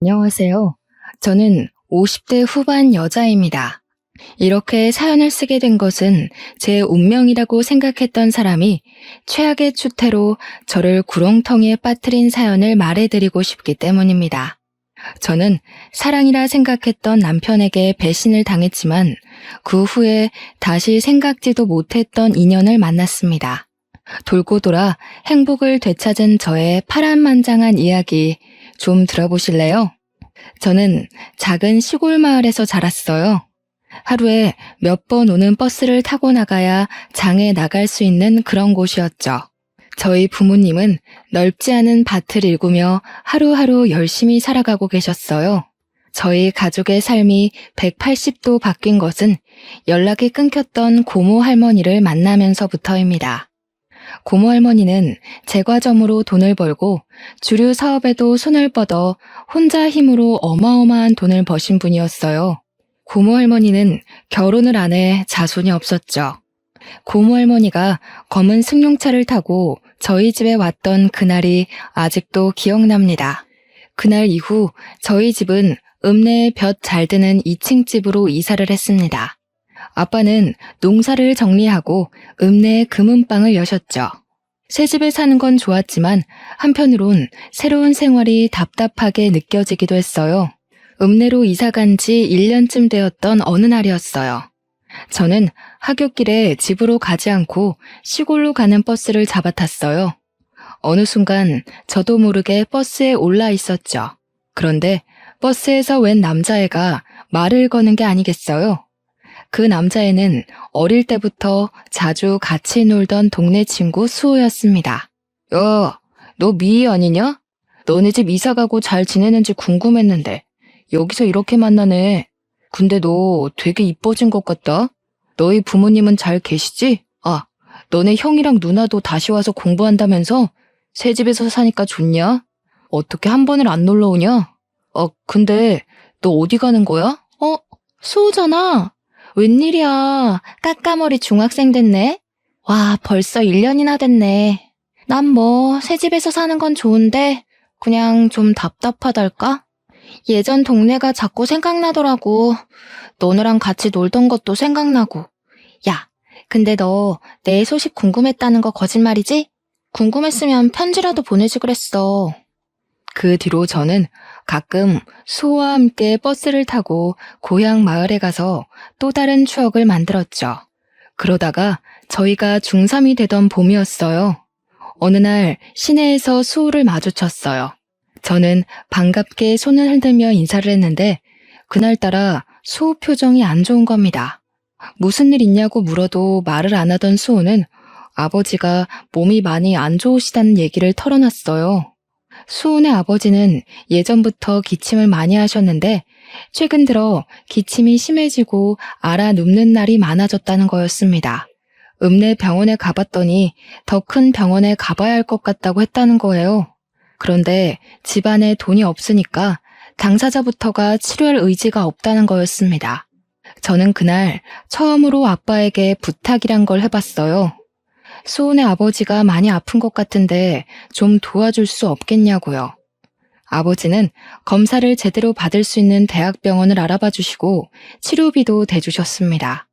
안녕하세요. 저는 50대 후반 여자입니다. 이렇게 사연을 쓰게 된 것은 제 운명이라고 생각했던 사람이 최악의 추태로 저를 구렁텅이에 빠뜨린 사연을 말해드리고 싶기 때문입니다. 저는 사랑이라 생각했던 남편에게 배신을 당했지만 그 후에 다시 생각지도 못했던 인연을 만났습니다. 돌고 돌아 행복을 되찾은 저의 파란만장한 이야기 좀 들어보실래요? 저는 작은 시골 마을에서 자랐어요. 하루에 몇 번 오는 버스를 타고 나가야 장에 나갈 수 있는 그런 곳이었죠. 저희 부모님은 넓지 않은 밭을 일구며 하루하루 열심히 살아가고 계셨어요. 저희 가족의 삶이 180도 바뀐 것은 연락이 끊겼던 고모 할머니를 만나면서부터입니다. 고모 할머니는 제과점으로 돈을 벌고 주류 사업에도 손을 뻗어 혼자 힘으로 어마어마한 돈을 버신 분이었어요. 고모 할머니는 결혼을 안 해 자손이 없었죠. 고모 할머니가 검은 승용차를 타고 저희 집에 왔던 그날이 아직도 기억납니다. 그날 이후 저희 집은 읍내에 볕 잘 드는 2층 집으로 이사를 했습니다. 아빠는 농사를 정리하고 읍내에 금은방을 여셨죠. 새 집에 사는 건 좋았지만 한편으론 새로운 생활이 답답하게 느껴지기도 했어요. 읍내로 이사 간 지 1년쯤 되었던 어느 날이었어요. 저는 하굣길에 집으로 가지 않고 시골로 가는 버스를 잡아탔어요. 어느 순간 저도 모르게 버스에 올라 있었죠. 그런데 버스에서 웬 남자애가 말을 거는 게 아니겠어요? 그 남자애는 어릴 때부터 자주 같이 놀던 동네 친구 수호였습니다. 야, 너 미희 아니냐? 너네 집 이사 가고 잘 지내는지 궁금했는데 여기서 이렇게 만나네. 근데 너 되게 이뻐진 것 같다. 너희 부모님은 잘 계시지? 아, 너네 형이랑 누나도 다시 와서 공부한다면서? 새 집에서 사니까 좋냐? 어떻게 한 번을 안 놀러 오냐? 근데 너 어디 가는 거야? 수호잖아. 웬일이야. 까까머리 중학생 됐네. 와, 벌써 1년이나 됐네. 난 뭐 새 집에서 사는 건 좋은데 그냥 좀 답답하달까? 예전 동네가 자꾸 생각나더라고. 너네랑 같이 놀던 것도 생각나고. 야, 근데 너 내 소식 궁금했다는 거 거짓말이지? 궁금했으면 편지라도 보내지 그랬어. 그 뒤로 저는 가끔 수호와 함께 버스를 타고 고향 마을에 가서 또 다른 추억을 만들었죠. 그러다가 저희가 중3이 되던 봄이었어요. 어느 날 시내에서 수호를 마주쳤어요. 저는 반갑게 손을 흔들며 인사를 했는데 그날따라 수호 표정이 안 좋은 겁니다. 무슨 일 있냐고 물어도 말을 안 하던 수호는 아버지가 몸이 많이 안 좋으시다는 얘기를 털어놨어요. 수호네 아버지는 예전부터 기침을 많이 하셨는데 최근 들어 기침이 심해지고 앓아 눕는 날이 많아졌다는 거였습니다. 읍내 병원에 가봤더니 더 큰 병원에 가봐야 할 것 같다고 했다는 거예요. 그런데 집안에 돈이 없으니까 당사자부터가 치료할 의지가 없다는 거였습니다. 저는 그날 처음으로 아빠에게 부탁이란 걸 해봤어요. 수호네 아버지가 많이 아픈 것 같은데 좀 도와줄 수 없겠냐고요. 아버지는 검사를 제대로 받을 수 있는 대학병원을 알아봐 주시고 치료비도 대주셨습니다.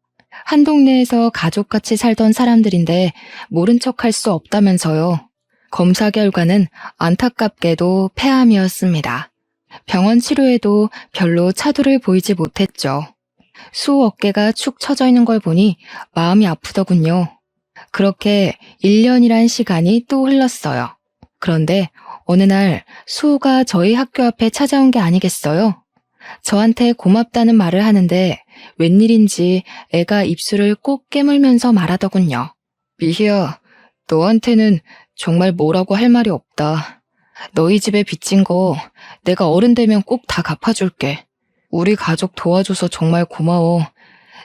한 동네에서 가족같이 살던 사람들인데 모른 척할 수 없다면서요. 검사 결과는 안타깝게도 폐암이었습니다. 병원 치료에도 별로 차도를 보이지 못했죠. 수호 어깨가 축 처져 있는 걸 보니 마음이 아프더군요. 그렇게 1년이란 시간이 또 흘렀어요. 그런데 어느 날 수호가 저희 학교 앞에 찾아온 게 아니겠어요? 저한테 고맙다는 말을 하는데 웬일인지 애가 입술을 꼭 깨물면서 말하더군요. 미희야, 너한테는 정말 뭐라고 할 말이 없다. 너희 집에 빚진 거 내가 어른 되면 꼭 다 갚아줄게. 우리 가족 도와줘서 정말 고마워.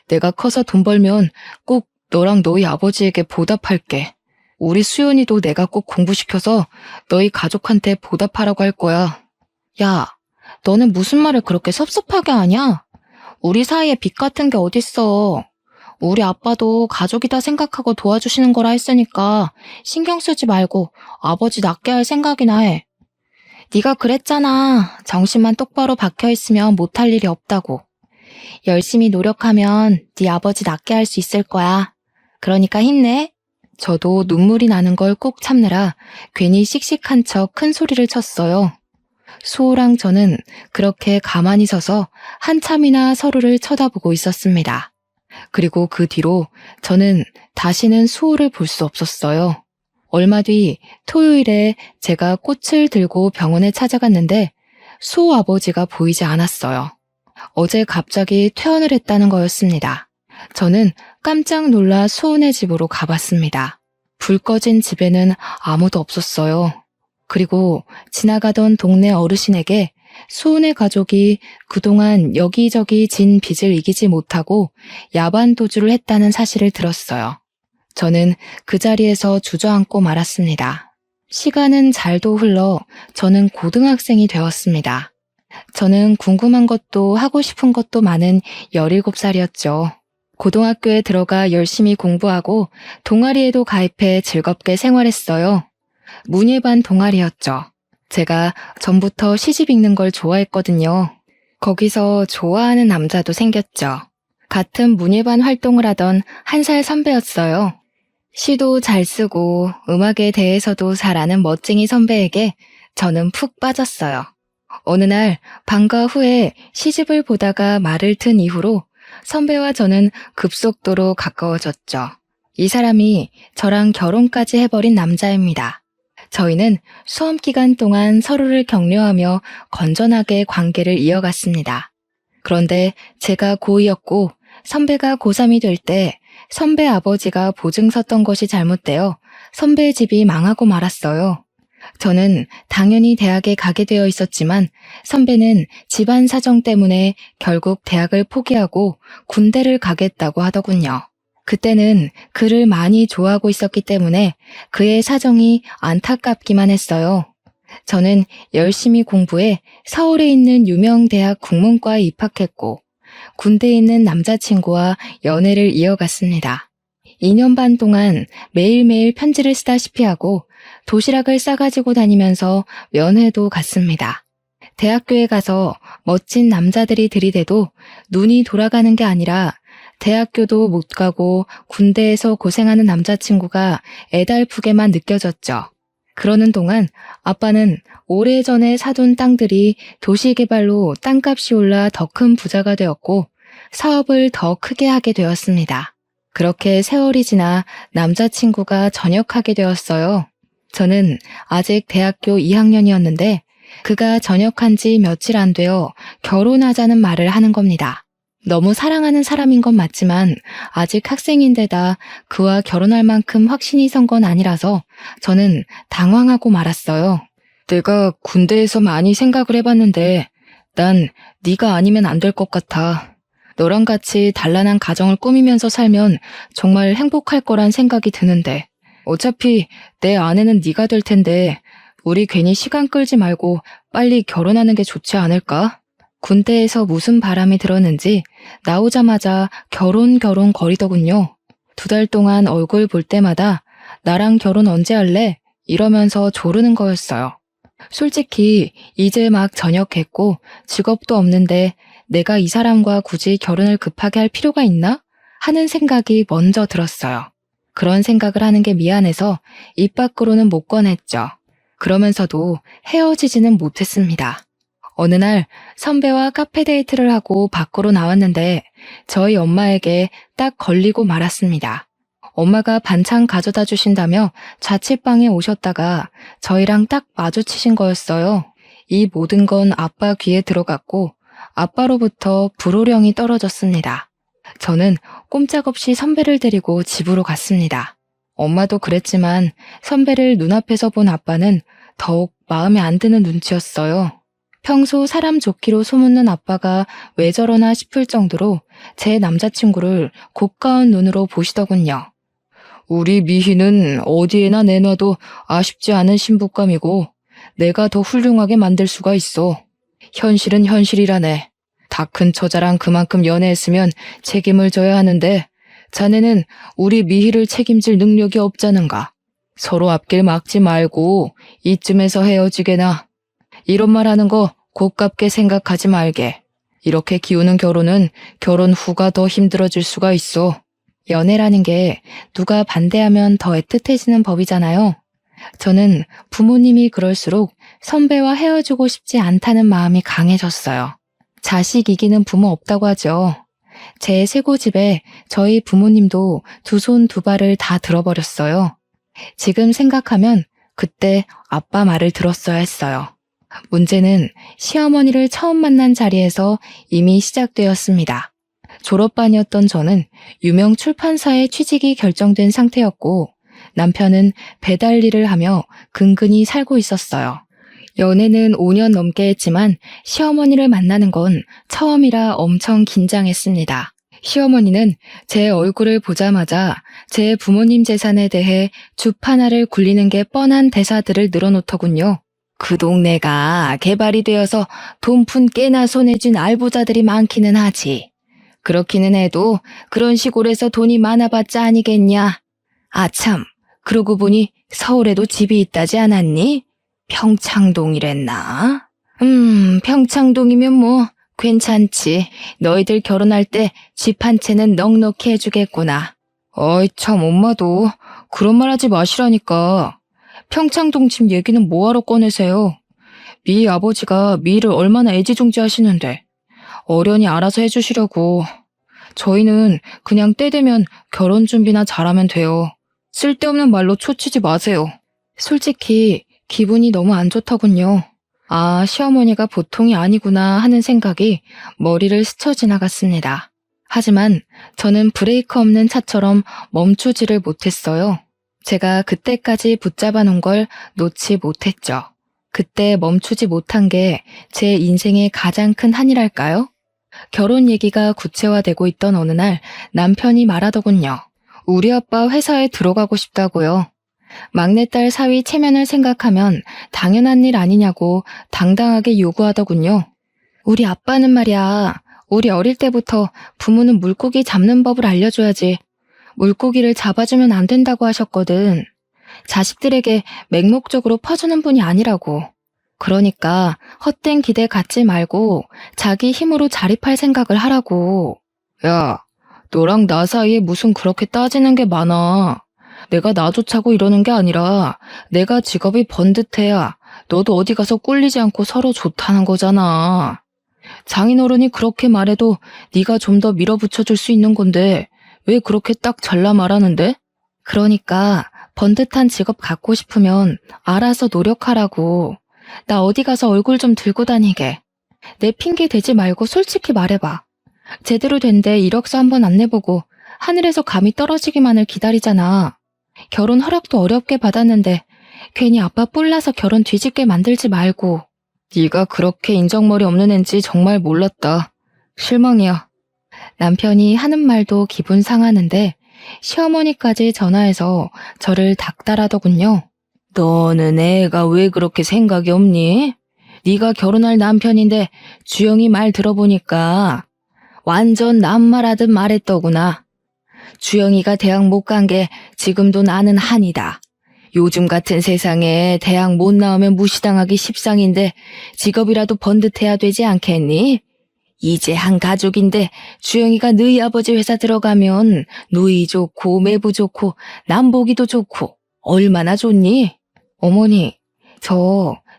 내가 커서 돈 벌면 꼭 너랑 너희 아버지에게 보답할게. 우리 수연이도 내가 꼭 공부시켜서 너희 가족한테 보답하라고 할 거야. 야, 너는 무슨 말을 그렇게 섭섭하게 하냐? 우리 사이에 빚 같은 게 어딨어. 우리 아빠도 가족이다 생각하고 도와주시는 거라 했으니까 신경 쓰지 말고 아버지 낫게 할 생각이나 해. 네가 그랬잖아. 정신만 똑바로 박혀있으면 못할 일이 없다고. 열심히 노력하면 네 아버지 낫게 할 수 있을 거야. 그러니까 힘내. 저도 눈물이 나는 걸 꼭 참느라 괜히 씩씩한 척 큰 소리를 쳤어요. 수호랑 저는 그렇게 가만히 서서 한참이나 서로를 쳐다보고 있었습니다. 그리고 그 뒤로 저는 다시는 수호를 볼 수 없었어요. 얼마 뒤 토요일에 제가 꽃을 들고 병원에 찾아갔는데 수호 아버지가 보이지 않았어요. 어제 갑자기 퇴원을 했다는 거였습니다. 저는 깜짝 놀라 수호네 집으로 가봤습니다. 불 꺼진 집에는 아무도 없었어요. 그리고 지나가던 동네 어르신에게 수호네 가족이 그동안 여기저기 진 빚을 이기지 못하고 야반 도주를 했다는 사실을 들었어요. 저는 그 자리에서 주저앉고 말았습니다. 시간은 잘도 흘러 저는 고등학생이 되었습니다. 저는 궁금한 것도 하고 싶은 것도 많은 17살이었죠. 고등학교에 들어가 열심히 공부하고 동아리에도 가입해 즐겁게 생활했어요. 문예반 동아리였죠. 제가 전부터 시집 읽는 걸 좋아했거든요. 거기서 좋아하는 남자도 생겼죠. 같은 문예반 활동을 하던 1살 선배였어요. 시도 잘 쓰고 음악에 대해서도 잘 아는 멋쟁이 선배에게 저는 푹 빠졌어요. 어느 날 방과 후에 시집을 보다가 말을 튼 이후로 선배와 저는 급속도로 가까워졌죠. 이 사람이 저랑 결혼까지 해버린 남자입니다. 저희는 수험 기간 동안 서로를 격려하며 건전하게 관계를 이어갔습니다. 그런데 제가 고2였고 선배가 고3이 될 때 선배 아버지가 보증 섰던 것이 잘못되어 선배의 집이 망하고 말았어요. 저는 당연히 대학에 가게 되어 있었지만 선배는 집안 사정 때문에 결국 대학을 포기하고 군대를 가겠다고 하더군요. 그때는 그를 많이 좋아하고 있었기 때문에 그의 사정이 안타깝기만 했어요. 저는 열심히 공부해 서울에 있는 유명 대학 국문과에 입학했고 군대에 있는 남자친구와 연애를 이어갔습니다. 2년 반 동안 매일매일 편지를 쓰다시피 하고 도시락을 싸가지고 다니면서 면회도 갔습니다. 대학교에 가서 멋진 남자들이 들이대도 눈이 돌아가는 게 아니라 대학교도 못 가고 군대에서 고생하는 남자친구가 애달프게만 느껴졌죠. 그러는 동안 아빠는 오래전에 사둔 땅들이 도시개발로 땅값이 올라 더 큰 부자가 되었고 사업을 더 크게 하게 되었습니다. 그렇게 세월이 지나 남자친구가 전역하게 되었어요. 저는 아직 대학교 2학년이었는데 그가 전역한 지 며칠 안 되어 결혼하자는 말을 하는 겁니다. 너무 사랑하는 사람인 건 맞지만 아직 학생인데다 그와 결혼할 만큼 확신이 선 건 아니라서 저는 당황하고 말았어요. 내가 군대에서 많이 생각을 해봤는데 난 네가 아니면 안 될 것 같아. 너랑 같이 단란한 가정을 꾸미면서 살면 정말 행복할 거란 생각이 드는데 어차피 내 아내는 네가 될 텐데 우리 괜히 시간 끌지 말고 빨리 결혼하는 게 좋지 않을까? 군대에서 무슨 바람이 들었는지 나오자마자 결혼 거리더군요. 2달 동안 얼굴 볼 때마다 나랑 결혼 언제 할래? 이러면서 조르는 거였어요. 솔직히 이제 막 전역했고 직업도 없는데 내가 이 사람과 굳이 결혼을 급하게 할 필요가 있나? 하는 생각이 먼저 들었어요. 그런 생각을 하는 게 미안해서 입 밖으로는 못 꺼냈죠. 그러면서도 헤어지지는 못했습니다. 어느 날 선배와 카페 데이트를 하고 밖으로 나왔는데 저희 엄마에게 딱 걸리고 말았습니다. 엄마가 반찬 가져다 주신다며 자취방에 오셨다가 저희랑 딱 마주치신 거였어요. 이 모든 건 아빠 귀에 들어갔고 아빠로부터 불호령이 떨어졌습니다. 저는 꼼짝없이 선배를 데리고 집으로 갔습니다. 엄마도 그랬지만 선배를 눈앞에서 본 아빠는 더욱 마음에 안 드는 눈치였어요. 평소 사람 좋기로 소문난 아빠가 왜 저러나 싶을 정도로 제 남자친구를 고가운 눈으로 보시더군요. 우리 미희는 어디에나 내놔도 아쉽지 않은 신부감이고 내가 더 훌륭하게 만들 수가 있어. 현실은 현실이라네. 다 큰 처자랑 그만큼 연애했으면 책임을 져야 하는데 자네는 우리 미희를 책임질 능력이 없자는가. 서로 앞길 막지 말고 이쯤에서 헤어지게나. 이런 말 하는 거 고깝게 생각하지 말게. 이렇게 기우는 결혼은 결혼 후가 더 힘들어질 수가 있어. 연애라는 게 누가 반대하면 더 애틋해지는 법이잖아요. 저는 부모님이 그럴수록 선배와 헤어지고 싶지 않다는 마음이 강해졌어요. 자식 이기는 부모 없다고 하죠. 제 쇄고집에 저희 부모님도 두 손 두 발을 다 들어버렸어요. 지금 생각하면 그때 아빠 말을 들었어야 했어요. 문제는 시어머니를 처음 만난 자리에서 이미 시작되었습니다. 졸업반이었던 저는 유명 출판사에 취직이 결정된 상태였고 남편은 배달 일을 하며 근근히 살고 있었어요. 연애는 5년 넘게 했지만 시어머니를 만나는 건 처음이라 엄청 긴장했습니다. 시어머니는 제 얼굴을 보자마자 제 부모님 재산에 대해 주파나를 굴리는 게 뻔한 대사들을 늘어놓더군요. 그 동네가 개발이 되어서 돈푼 깨나 손에 쥔 알부자들이 많기는 하지. 그렇기는 해도 그런 시골에서 돈이 많아봤자 아니겠냐. 아참, 그러고 보니 서울에도 집이 있다지 않았니? 평창동이랬나? 평창동이면 뭐 괜찮지. 너희들 결혼할 때 집 한 채는 넉넉히 해주겠구나. 어이 참 엄마도 그런 말 하지 마시라니까. 평창동 집 얘기는 뭐하러 꺼내세요? 미 아버지가 미를 얼마나 애지중지하시는데 어련히 알아서 해주시려고. 저희는 그냥 때 되면 결혼 준비나 잘하면 돼요. 쓸데없는 말로 초치지 마세요. 솔직히 기분이 너무 안 좋더군요. 아, 시어머니가 보통이 아니구나 하는 생각이 머리를 스쳐 지나갔습니다. 하지만 저는 브레이크 없는 차처럼 멈추지를 못했어요. 제가 그때까지 붙잡아 놓은 걸 놓지 못했죠. 그때 멈추지 못한 게 제 인생의 가장 큰 한이랄까요? 결혼 얘기가 구체화되고 있던 어느 날 남편이 말하더군요. 우리 아빠 회사에 들어가고 싶다고요. 막내딸 사위 체면을 생각하면 당연한 일 아니냐고 당당하게 요구하더군요. 우리 아빠는 말이야, 우리 어릴 때부터 부모는 물고기 잡는 법을 알려줘야지 물고기를 잡아주면 안 된다고 하셨거든. 자식들에게 맹목적으로 퍼주는 분이 아니라고. 그러니까 헛된 기대 갖지 말고 자기 힘으로 자립할 생각을 하라고. 야, 너랑 나 사이에 무슨 그렇게 따지는 게 많아. 내가 나 좋자고 이러는 게 아니라 내가 직업이 번듯해야 너도 어디 가서 꿀리지 않고 서로 좋다는 거잖아. 장인어른이 그렇게 말해도 네가 좀 더 밀어붙여줄 수 있는 건데 왜 그렇게 딱 잘라 말하는데? 그러니까 번듯한 직업 갖고 싶으면 알아서 노력하라고. 나 어디 가서 얼굴 좀 들고 다니게. 내 핑계 대지 말고 솔직히 말해봐. 제대로 된 데 이력서 한번 안 내보고 하늘에서 감이 떨어지기만을 기다리잖아. 결혼 허락도 어렵게 받았는데 괜히 아빠 뿔나서 결혼 뒤집게 만들지 말고. 네가 그렇게 인정머리 없는 앤지 정말 몰랐다. 실망이야. 남편이 하는 말도 기분 상하는데 시어머니까지 전화해서 저를 닥달하더군요. 너는 애가 왜 그렇게 생각이 없니? 네가 결혼할 남편인데 주영이 말 들어보니까 완전 남말하듯 말했더구나. 주영이가 대학 못 간 게 지금도 나는 한이다. 요즘 같은 세상에 대학 못 나오면 무시당하기 십상인데 직업이라도 번듯해야 되지 않겠니? 이제 한 가족인데 주영이가 너희 아버지 회사 들어가면 누이 좋고 매부 좋고 남보기도 좋고 얼마나 좋니? 어머니,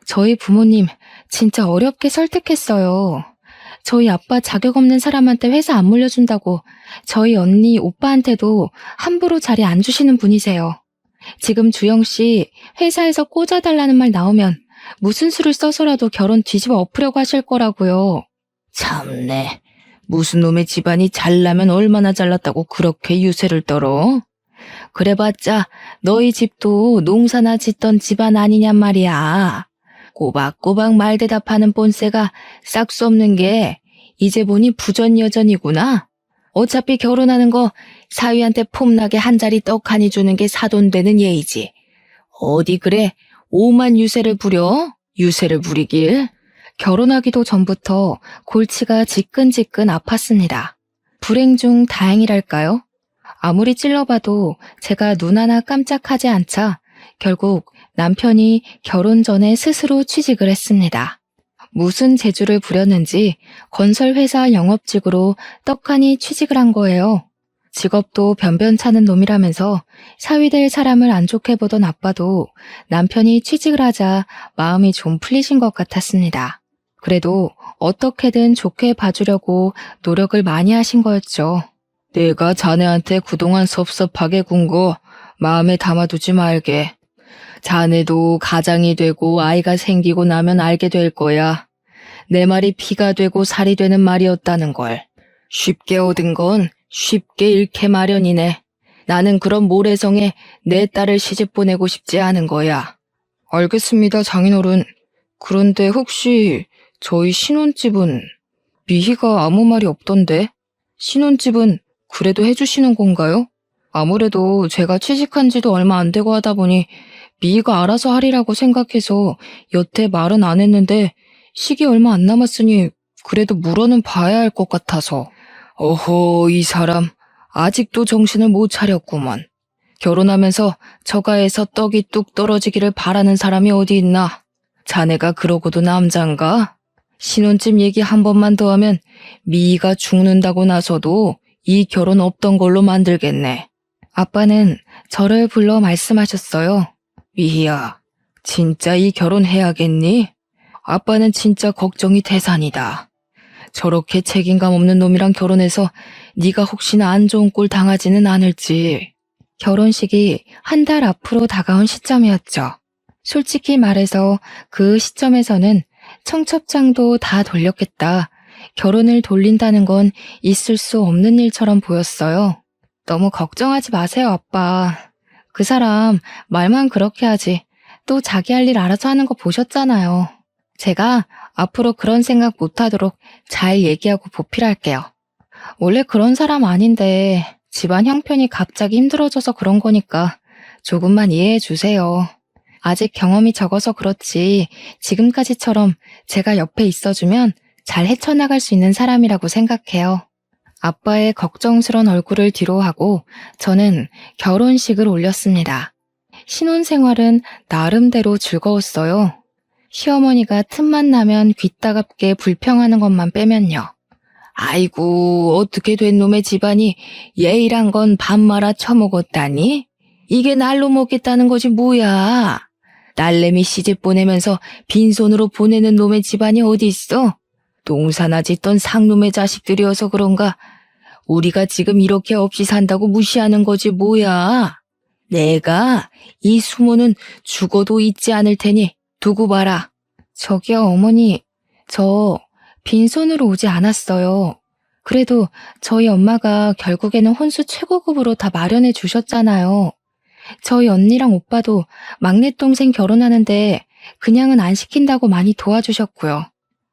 저희 부모님 진짜 어렵게 설득했어요. 저희 아빠 자격 없는 사람한테 회사 안 물려준다고 저희 언니, 오빠한테도 함부로 자리 안 주시는 분이세요. 지금 주영 씨 회사에서 꽂아달라는 말 나오면 무슨 수를 써서라도 결혼 뒤집어 엎으려고 하실 거라고요. 참네. 무슨 놈의 집안이 잘나면 얼마나 잘났다고 그렇게 유세를 떨어? 그래봤자 너희 집도 농사나 짓던 집안 아니냔 말이야. 꼬박꼬박 말대답하는 본세가 싹 수 없는 게 이제 보니 부전여전이구나. 어차피 결혼하는 거 사위한테 폼나게 한 자리 떡 하니 주는 게 사돈되는 예의지. 어디 그래 오만 유세를 부려? 유세를 부리길. 결혼하기도 전부터 골치가 지끈지끈 아팠습니다. 불행 중 다행이랄까요? 아무리 찔러봐도 제가 눈 하나 깜짝하지 않자 결국 남편이 결혼 전에 스스로 취직을 했습니다. 무슨 재주를 부렸는지 건설회사 영업직으로 떡하니 취직을 한 거예요. 직업도 변변찮은 놈이라면서 사위될 사람을 안 좋게 보던 아빠도 남편이 취직을 하자 마음이 좀 풀리신 것 같았습니다. 그래도 어떻게든 좋게 봐주려고 노력을 많이 하신 거였죠. 내가 자네한테 그동안 섭섭하게 군 거 마음에 담아두지 말게. 자네도 가장이 되고 아이가 생기고 나면 알게 될 거야. 내 말이 피가 되고 살이 되는 말이었다는 걸. 쉽게 얻은 건 쉽게 잃게 마련이네. 나는 그런 모래성에 내 딸을 시집 보내고 싶지 않은 거야. 알겠습니다, 장인어른. 그런데 혹시 저희 신혼집은 미희가 아무 말이 없던데? 신혼집은 그래도 해주시는 건가요? 아무래도 제가 취직한 지도 얼마 안 되고 하다 보니 미희가 알아서 하리라고 생각해서 여태 말은 안 했는데 시기 얼마 안 남았으니 그래도 물어는 봐야 할 것 같아서. 어허, 이 사람 아직도 정신을 못 차렸구먼. 결혼하면서 처가에서 떡이 뚝 떨어지기를 바라는 사람이 어디 있나? 자네가 그러고도 남잔가? 신혼집 얘기 한 번만 더 하면 미희가 죽는다고 나서도 이 결혼 없던 걸로 만들겠네. 아빠는 저를 불러 말씀하셨어요. 미희야, 진짜 이 결혼 해야겠니? 아빠는 진짜 걱정이 태산이다. 저렇게 책임감 없는 놈이랑 결혼해서 네가 혹시나 안 좋은 꼴 당하지는 않을지. 결혼식이 한 달 앞으로 다가온 시점이었죠. 솔직히 말해서 그 시점에서는 청첩장도 다 돌렸겠다. 결혼을 돌린다는 건 있을 수 없는 일처럼 보였어요. 너무 걱정하지 마세요, 아빠. 그 사람 말만 그렇게 하지. 또 자기 할 일 알아서 하는 거 보셨잖아요. 제가 앞으로 그런 생각 못하도록 잘 얘기하고 보필할게요. 원래 그런 사람 아닌데 집안 형편이 갑자기 힘들어져서 그런 거니까 조금만 이해해 주세요. 아직 경험이 적어서 그렇지 지금까지처럼 제가 옆에 있어주면 잘 헤쳐나갈 수 있는 사람이라고 생각해요. 아빠의 걱정스런 얼굴을 뒤로하고 저는 결혼식을 올렸습니다. 신혼생활은 나름대로 즐거웠어요. 시어머니가 틈만 나면 귀따갑게 불평하는 것만 빼면요. 아이고, 어떻게 된 놈의 집안이 예의란 건 밥 말아 처먹었다니? 이게 날로 먹겠다는 거지 뭐야? 딸내미 시집 보내면서 빈손으로 보내는 놈의 집안이 어디 있어? 농사나 짓던 상놈의 자식들이어서 그런가? 우리가 지금 이렇게 없이 산다고 무시하는 거지 뭐야? 내가 이 수모는 죽어도 잊지 않을 테니 두고 봐라. 저기요, 어머니. 저 빈손으로 오지 않았어요. 그래도 저희 엄마가 결국에는 혼수 최고급으로 다 마련해 주셨잖아요. 저희 언니랑 오빠도 막내 동생 결혼하는데 그냥은 안 시킨다고 많이 도와주셨고요.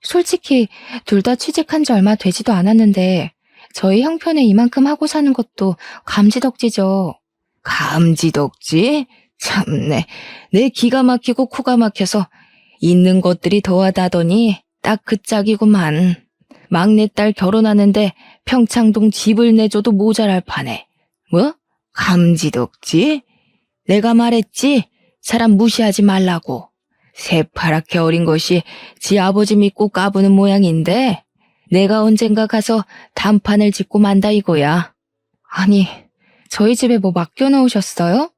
솔직히 둘 다 취직한 지 얼마 되지도 않았는데 저희 형편에 이만큼 하고 사는 것도 감지덕지죠. 감지덕지? 참네. 내 기가 막히고 코가 막혀서 있는 것들이 더하다더니 딱 그 짝이구만. 막내딸 결혼하는데 평창동 집을 내줘도 모자랄 판에. 뭐? 감지덕지? 내가 말했지? 사람 무시하지 말라고. 새파랗게 어린 것이 지 아버지 믿고 까부는 모양인데 내가 언젠가 가서 단판을 짓고 만다 이거야. 아니, 저희 집에 뭐 맡겨놓으셨어요?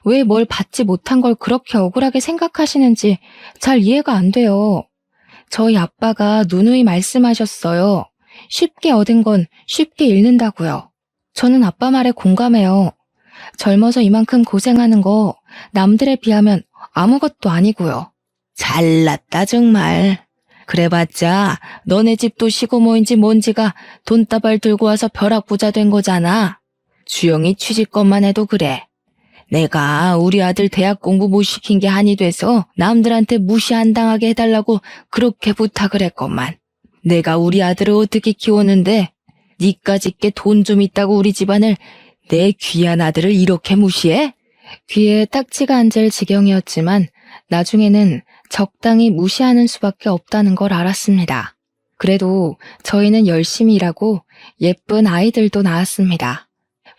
왜 뭘 받지 못한 걸 그렇게 억울하게 생각하시는지 잘 이해가 안 돼요. 저희 아빠가 누누이 말씀하셨어요. 쉽게 얻은 건 쉽게 잃는다고요. 저는 아빠 말에 공감해요. 젊어서 이만큼 고생하는 거 남들에 비하면 아무것도 아니고요. 잘났다 정말. 그래봤자 너네 집도 시고모인지 뭔지가 돈다발 들고 와서 벼락부자 된 거잖아. 주영이 취직것만 해도 그래. 내가 우리 아들 대학 공부 못 시킨 게 한이 돼서 남들한테 무시 안 당하게 해달라고 그렇게 부탁을 했건만. 내가 우리 아들을 어떻게 키웠는데 니까짓게 돈 좀 있다고 우리 집안을 내 귀한 아들을 이렇게 무시해? 귀에 딱지가 앉을 지경이었지만 나중에는 적당히 무시하는 수밖에 없다는 걸 알았습니다. 그래도 저희는 열심히 일하고 예쁜 아이들도 낳았습니다.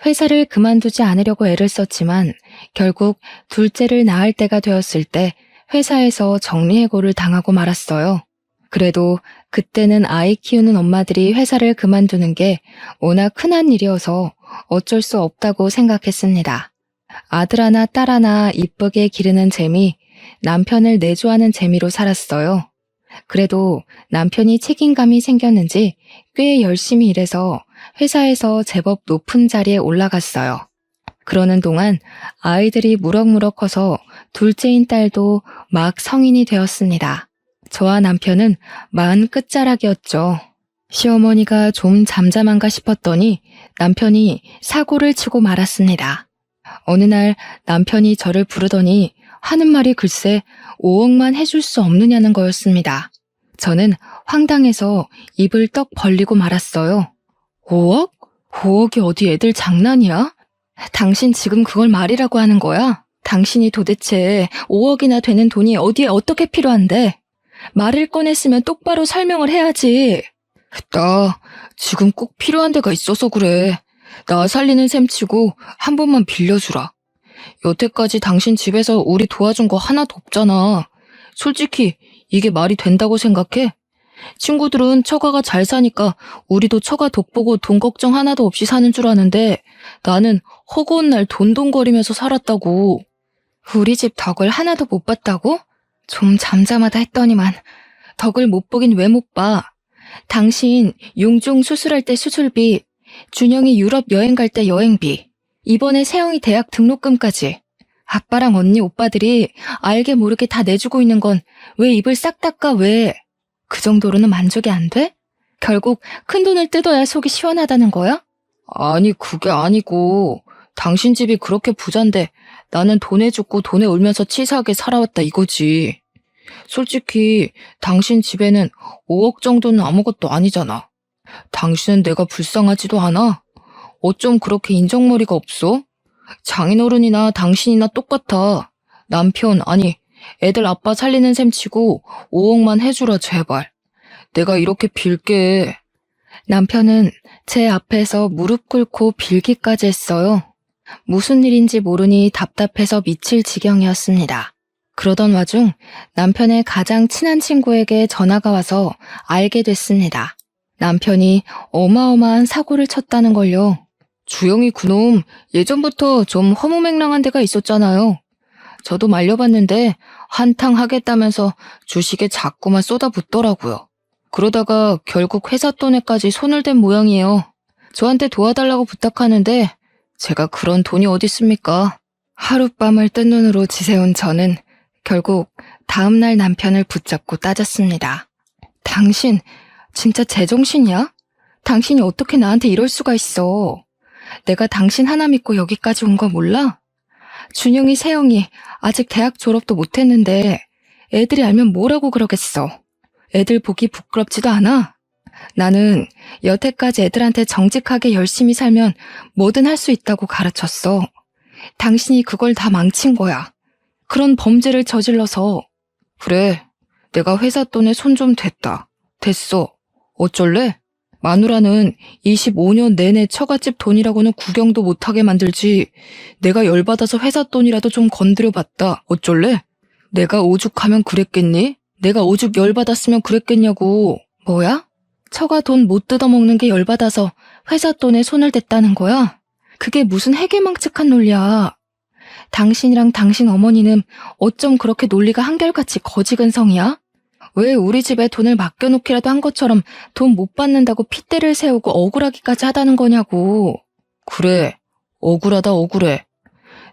회사를 그만두지 않으려고 애를 썼지만 결국 둘째를 낳을 때가 되었을 때 회사에서 정리해고를 당하고 말았어요. 그래도 그때는 아이 키우는 엄마들이 회사를 그만두는 게 워낙 흔한 일이어서 어쩔 수 없다고 생각했습니다. 아들 하나 딸 하나 이쁘게 기르는 재미, 남편을 내조하는 재미로 살았어요. 그래도 남편이 책임감이 생겼는지 꽤 열심히 일해서 회사에서 제법 높은 자리에 올라갔어요. 그러는 동안 아이들이 무럭무럭 커서 둘째인 딸도 막 성인이 되었습니다. 저와 남편은 40 끝자락이었죠. 시어머니가 좀 잠잠한가 싶었더니 남편이 사고를 치고 말았습니다. 어느 날 남편이 저를 부르더니 하는 말이 글쎄 5억만 해줄 수 없느냐는 거였습니다. 저는 황당해서 입을 떡 벌리고 말았어요. 5억? 5억이 어디 애들 장난이야? 당신 지금 그걸 말이라고 하는 거야? 당신이 도대체 5억이나 되는 돈이 어디에 어떻게 필요한데? 말을 꺼냈으면 똑바로 설명을 해야지. 나 지금 꼭 필요한 데가 있어서 그래. 나 살리는 셈 치고 한 번만 빌려주라. 여태까지 당신 집에서 우리 도와준 거 하나도 없잖아. 솔직히 이게 말이 된다고 생각해? 친구들은 처가가 잘 사니까 우리도 처가 덕보고 돈 걱정 하나도 없이 사는 줄 아는데 나는 허구한 날 돈돈거리면서 살았다고. 우리 집 덕을 하나도 못 봤다고? 좀 잠잠하다 했더니만 덕을 못 보긴 왜 못 봐. 당신 용종 수술할 때 수술비, 준영이 유럽 여행 갈 때 여행비, 이번에 세영이 대학 등록금까지 아빠랑 언니 오빠들이 알게 모르게 다 내주고 있는 건 왜 입을 싹 닦아 왜? 그 정도로는 만족이 안 돼? 결국 큰돈을 뜯어야 속이 시원하다는 거야? 아니 그게 아니고 당신 집이 그렇게 부잔데 나는 돈에 죽고 돈에 울면서 치사하게 살아왔다 이거지. 솔직히 당신 집에는 5억 정도는 아무것도 아니잖아. 당신은 내가 불쌍하지도 않아? 어쩜 그렇게 인정머리가 없어? 장인어른이나 당신이나 똑같아. 남편 아니 애들 아빠 살리는 셈 치고 5억만 해주라 제발. 내가 이렇게 빌게. 남편은 제 앞에서 무릎 꿇고 빌기까지 했어요. 무슨 일인지 모르니 답답해서 미칠 지경이었습니다. 그러던 와중 남편의 가장 친한 친구에게 전화가 와서 알게 됐습니다. 남편이 어마어마한 사고를 쳤다는 걸요. 주영이 그놈 예전부터 좀 허무맹랑한 데가 있었잖아요. 저도 말려봤는데 한탕 하겠다면서 주식에 자꾸만 쏟아붓더라고요. 그러다가 결국 회사 돈에까지 손을 댄 모양이에요. 저한테 도와달라고 부탁하는데 제가 그런 돈이 어디 있습니까? 하룻밤을 뜬 눈으로 지새운 저는 결국 다음날 남편을 붙잡고 따졌습니다. 당신 진짜 제정신이야? 당신이 어떻게 나한테 이럴 수가 있어? 내가 당신 하나 믿고 여기까지 온 거 몰라? 준영이, 세영이 아직 대학 졸업도 못했는데 애들이 알면 뭐라고 그러겠어. 애들 보기 부끄럽지도 않아? 나는 여태까지 애들한테 정직하게 열심히 살면 뭐든 할 수 있다고 가르쳤어. 당신이 그걸 다 망친 거야. 그런 범죄를 저질러서. 그래, 내가 회사 돈에 손 좀 댔다. 됐어. 어쩔래? 마누라는 25년 내내 처갓집 돈이라고는 구경도 못하게 만들지. 내가 열받아서 회사 돈이라도 좀 건드려봤다. 어쩔래? 내가 오죽하면 그랬겠니? 내가 오죽 열받았으면 그랬겠냐고. 뭐야? 처가 돈 못 뜯어먹는 게 열받아서 회사 돈에 손을 댔다는 거야? 그게 무슨 해괴망측한 논리야. 당신이랑 당신 어머니는 어쩜 그렇게 논리가 한결같이 거지근성이야? 왜 우리 집에 돈을 맡겨놓기라도 한 것처럼 돈 못 받는다고 핏대를 세우고 억울하기까지 하다는 거냐고. 그래, 억울하다 억울해.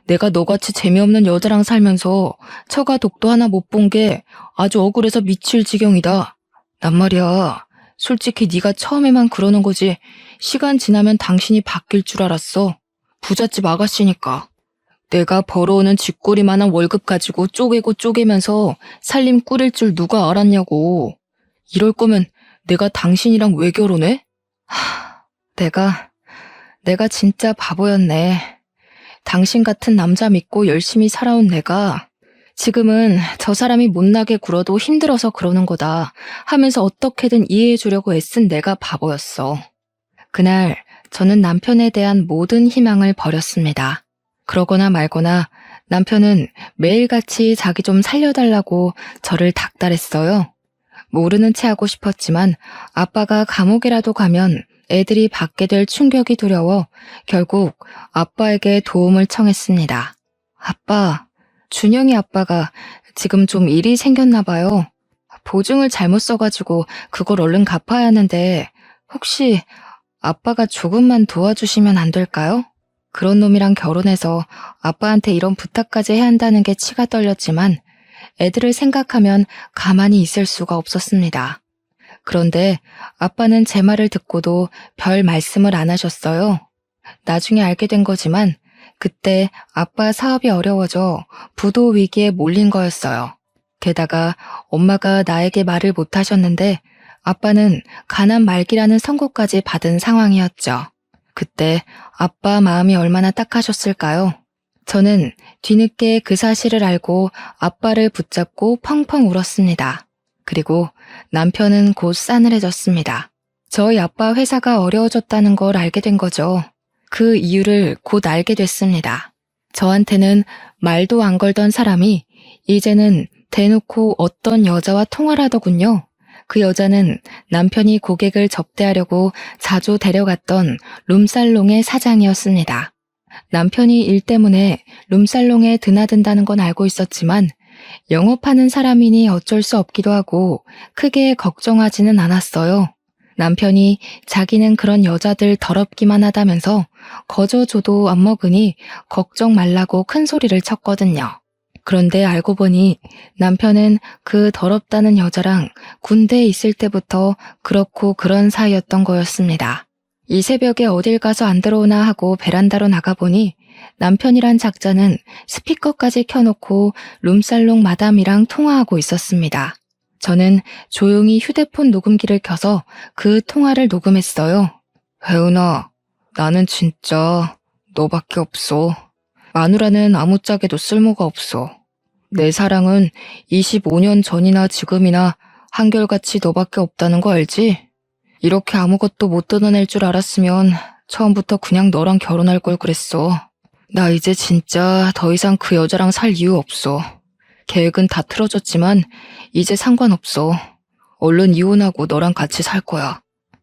내가 너같이 재미없는 여자랑 살면서 처가 독도 하나 못 본 게 아주 억울해서 미칠 지경이다. 난 말이야, 솔직히 네가 처음에만 그러는 거지 시간 지나면 당신이 바뀔 줄 알았어. 부잣집 아가씨니까. 내가 벌어오는 쥐꼬리만한 월급 가지고 쪼개고 쪼개면서 살림 꾸릴 줄 누가 알았냐고. 이럴 거면 내가 당신이랑 왜 결혼해? 내가 진짜 바보였네. 당신 같은 남자 믿고 열심히 살아온 내가 지금은 저 사람이 못나게 굴어도 힘들어서 그러는 거다 하면서 어떻게든 이해해 주려고 애쓴 내가 바보였어. 그날 저는 남편에 대한 모든 희망을 버렸습니다. 그러거나 말거나 남편은 매일같이 자기 좀 살려달라고 저를 닥달했어요. 모르는 체 하고 싶었지만 아빠가 감옥이라도 가면 애들이 받게 될 충격이 두려워 결국 아빠에게 도움을 청했습니다. 아빠, 준영이 아빠가 지금 좀 일이 생겼나 봐요. 보증을 잘못 써가지고 그걸 얼른 갚아야 하는데 혹시 아빠가 조금만 도와주시면 안 될까요? 그런 놈이랑 결혼해서 아빠한테 이런 부탁까지 해야 한다는 게 치가 떨렸지만 애들을 생각하면 가만히 있을 수가 없었습니다. 그런데 아빠는 제 말을 듣고도 별 말씀을 안 하셨어요. 나중에 알게 된 거지만 그때 아빠 사업이 어려워져 부도 위기에 몰린 거였어요. 게다가 엄마가 나에게 말을 못 하셨는데 아빠는 가난 말기라는 선고까지 받은 상황이었죠. 그때 아빠 마음이 얼마나 딱하셨을까요? 저는 뒤늦게 그 사실을 알고 아빠를 붙잡고 펑펑 울었습니다. 그리고 남편은 곧 싸늘해졌습니다. 저희 아빠 회사가 어려워졌다는 걸 알게 된 거죠. 그 이유를 곧 알게 됐습니다. 저한테는 말도 안 걸던 사람이 이제는 대놓고 어떤 여자와 통화를 하더군요. 그 여자는 남편이 고객을 접대하려고 자주 데려갔던 룸살롱의 사장이었습니다. 남편이 일 때문에 룸살롱에 드나든다는 건 알고 있었지만 영업하는 사람이니 어쩔 수 없기도 하고 크게 걱정하지는 않았어요. 남편이 자기는 그런 여자들 더럽기만 하다면서 거저 줘도 안 먹으니 걱정 말라고 큰 소리를 쳤거든요. 그런데 알고 보니 남편은 그 더럽다는 여자랑 군대에 있을 때부터 그렇고 그런 사이였던 거였습니다. 이 새벽에 어딜 가서 안 들어오나 하고 베란다로 나가보니 남편이란 작자는 스피커까지 켜놓고 룸살롱 마담이랑 통화하고 있었습니다. 저는 조용히 휴대폰 녹음기를 켜서 그 통화를 녹음했어요. 혜은아, 나는 진짜 너밖에 없어. 마누라는 아무짝에도 쓸모가 없어. 내 사랑은 25년 전이나 지금이나 한결같이 너밖에 없다는 거 알지? 이렇게 아무것도 못 뜯어낼 줄 알았으면 처음부터 그냥 너랑 결혼할 걸 그랬어. 나 이제 진짜 더 이상 그 여자랑 살 이유 없어. 계획은 다 틀어졌지만 이제 상관없어. 얼른 이혼하고 너랑 같이 살 거야.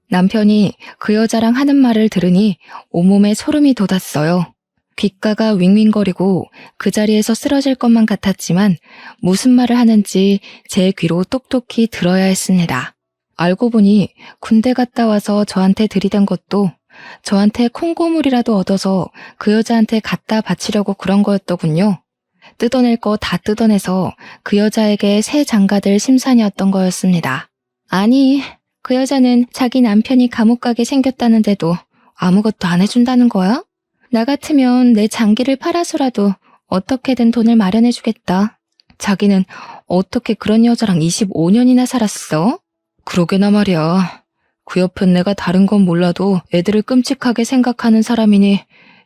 남편이 그 여자랑 하는 말을 들으니 온몸에 소름이 돋았어요. 귓가가 윙윙거리고 그 자리에서 쓰러질 것만 같았지만 무슨 말을 하는지 제 귀로 똑똑히 들어야 했습니다. 알고 보니 군대 갔다 와서 저한테 들이댄 것도 저한테 콩고물이라도 얻어서 그 여자한테 갖다 바치려고 그런 거였더군요. 뜯어낼 거 다 뜯어내서 그 여자에게 새 장가들 심산이었던 거였습니다. 아니, 그 여자는 자기 남편이 감옥 가게 생겼다는데도 아무것도 안 해준다는 거야? 나 같으면 내 장기를 팔아서라도 어떻게든 돈을 마련해주겠다. 자기는 어떻게 그런 여자랑 25년이나 살았어? 그러게나 말이야. 그 옆엔 내가 다른 건 몰라도 애들을 끔찍하게 생각하는 사람이니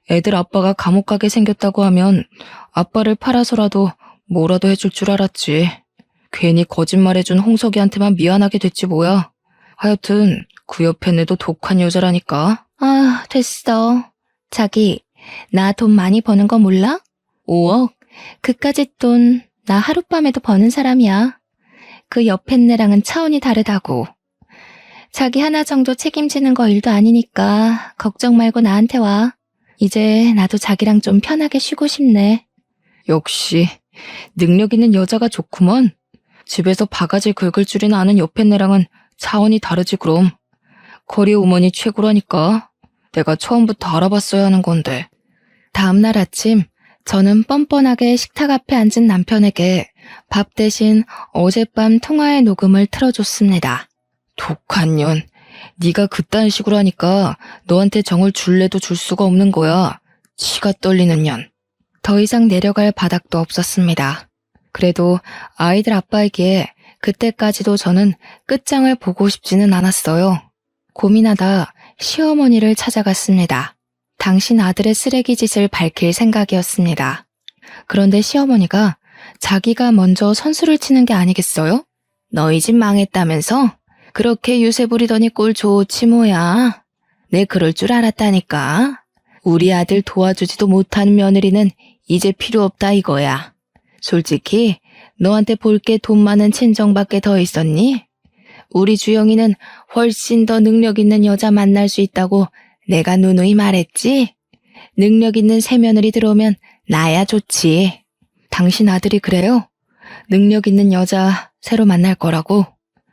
애들 아빠가 감옥 가게 생겼다고 하면 아빠를 팔아서라도 뭐라도 해줄 줄 알았지. 괜히 거짓말해준 홍석이한테만 미안하게 됐지 뭐야. 하여튼 그 옆엔 애도 독한 여자라니까. 아, 됐어. 자기, 나 돈 많이 버는 거 몰라? 5억? 그까짓 돈 나 하룻밤에도 버는 사람이야. 그 옆에 애랑은 차원이 다르다고. 자기 하나 정도 책임지는 거 일도 아니니까 걱정 말고 나한테 와. 이제 나도 자기랑 좀 편하게 쉬고 싶네. 역시 능력 있는 여자가 좋구먼. 집에서 바가지 긁을 줄이나 아는 옆에 애랑은 차원이 다르지 그럼. 거리 우먼이 최고라니까. 내가 처음부터 알아봤어야 하는 건데. 다음날 아침 저는 뻔뻔하게 식탁 앞에 앉은 남편에게 밥 대신 어젯밤 통화의 녹음을 틀어줬습니다. 독한 년, 네가 그딴 식으로 하니까 너한테 정을 줄래도 줄 수가 없는 거야. 치가 떨리는 년. 더 이상 내려갈 바닥도 없었습니다. 그래도 아이들 아빠에게 그때까지도 저는 끝장을 보고 싶지는 않았어요. 고민하다 시어머니를 찾아갔습니다. 당신 아들의 쓰레기 짓을 밝힐 생각이었습니다. 그런데 시어머니가 자기가 먼저 선수를 치는 게 아니겠어요? 너희 집 망했다면서? 그렇게 유세 부리더니 꼴 좋지 뭐야. 내 그럴 줄 알았다니까. 우리 아들 도와주지도 못하는 며느리는 이제 필요 없다 이거야. 솔직히 너한테 볼 게 돈 많은 친정밖에 더 있었니? 우리 주영이는 훨씬 더 능력 있는 여자 만날 수 있다고 내가 누누이 말했지? 능력 있는 새며느리 들어오면 나야 좋지. 당신 아들이 그래요? 능력 있는 여자 새로 만날 거라고?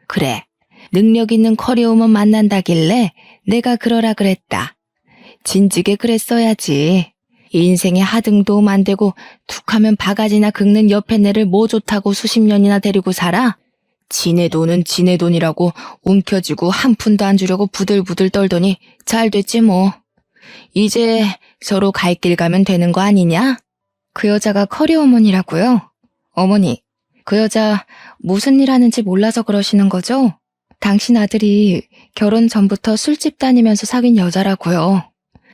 그래. 능력 있는 커리어우먼 만난다길래 내가 그러라 그랬다. 진즉에 그랬어야지. 인생에 하등도 만들고 툭하면 바가지나 긁는 옆에 내를 뭐 좋다고 수십 년이나 데리고 살아? 지네 돈은 지네 돈이라고 움켜쥐고 한 푼도 안 주려고 부들부들 떨더니 잘 됐지 뭐. 이제 서로 갈 길 가면 되는 거 아니냐? 그 여자가 커리어우먼이라고요? 어머니, 그 여자 무슨 일 하는지 몰라서 그러시는 거죠? 당신 아들이 결혼 전부터 술집 다니면서 사귄 여자라고요.